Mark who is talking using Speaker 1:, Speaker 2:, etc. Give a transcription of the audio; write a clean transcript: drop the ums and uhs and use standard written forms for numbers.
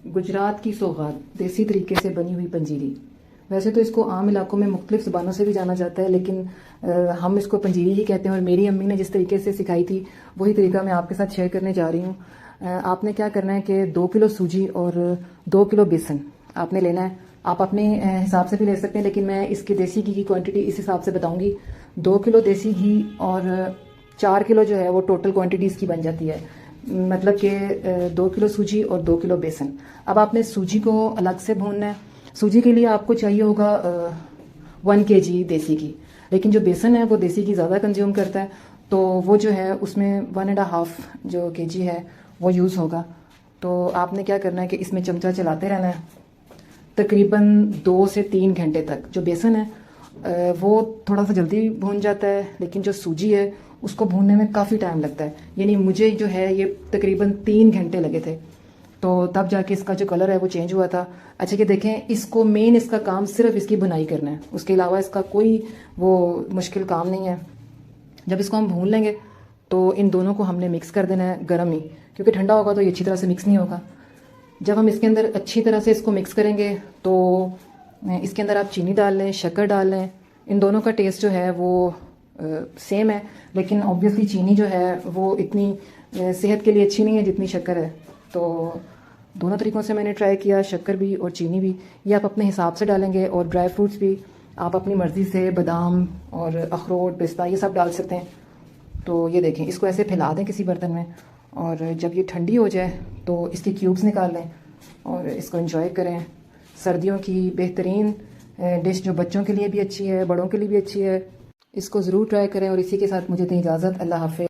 Speaker 1: गुजरात की सौगात देसी तरीके से बनी हुई पंजीरी। वैसे तो इसको आम इलाकों में मुख्तलिफ ज़ुबानों से भी जाना जाता है, लेकिन हम इसको पंजीरी ही कहते हैं और मेरी अम्मी ने जिस तरीके से सिखाई थी वही तरीका मैं आपके साथ शेयर करने जा रही हूँ। आपने क्या करना है कि 2 किलो सूजी और 2 किलो बेसन आपने लेना है। आप अपने हिसाब से भी ले सकते हैं, लेकिन मैं इसकी देसी घी की क्वांटिटी इस हिसाब से बताऊंगी। 2 किलो देसी घी और 4 किलो जो है वो टोटल क्वांटिटी इसकी बन जाती है, मतलब कि 2 किलो सूजी और 2 किलो बेसन। अब आपने सूजी को अलग से भूनना है। सूजी के लिए आपको चाहिए होगा 1 kg देसी घी, लेकिन जो बेसन है वो देसी घी ज़्यादा कंज्यूम करता है, तो वो जो है उसमें 1.5 जो kg है वो यूज़ होगा। तो आपने क्या करना है कि इसमें चमचा चलाते रहना है तकरीबन 2 से 3 घंटे तक। जो बेसन है वो थोड़ा सा जल्दी भून जाता है, लेकिन जो सूजी है उसको भूनने में काफ़ी टाइम लगता है। यानी मुझे जो है ये तकरीबन 3 घंटे लगे थे, तो तब जाके इसका जो कलर है वो चेंज हुआ था। अच्छा कि देखें, इसको मेन इसका काम सिर्फ इसकी बुनाई करना है, उसके अलावा इसका कोई वो मुश्किल काम नहीं है। जब इसको हम भून लेंगे तो इन दोनों को हमने मिक्स कर देना है गर्म ही, क्योंकि ठंडा होगा तो ये अच्छी तरह से मिक्स नहीं होगा। जब हम इसके अंदर अच्छी तरह से इसको मिक्स करेंगे तो इसके अंदर आप चीनी डाल लें, शक्कर डाल लें। इन दोनों का टेस्ट जो है वो सेम है, लेकिन ऑब्वियसली चीनी जो है वो इतनी सेहत के लिए अच्छी नहीं है जितनी शक्कर है। तो दोनों तरीक़ों से मैंने ट्राई किया, शक्कर भी और चीनी भी। ये आप अपने हिसाब से डालेंगे, और ड्राई फ्रूट्स भी आप अपनी मर्ज़ी से बादाम और अखरोट, पिस्ता ये सब डाल सकते हैं। तो ये देखें, इसको ऐसे फैला दें किसी बर्तन में, और जब ये ठंडी हो जाए तो इसके क्यूब्स निकाल लें और इसको एंजॉय करें। सर्दियों की बेहतरीन डिश जो बच्चों के लिए भी अच्छी है, बड़ों के लिए भी अच्छी है। इसको ज़रूर ट्राई करें, और इसी के साथ मुझे दें इजाज़त। अल्लाह हाफ़िज़।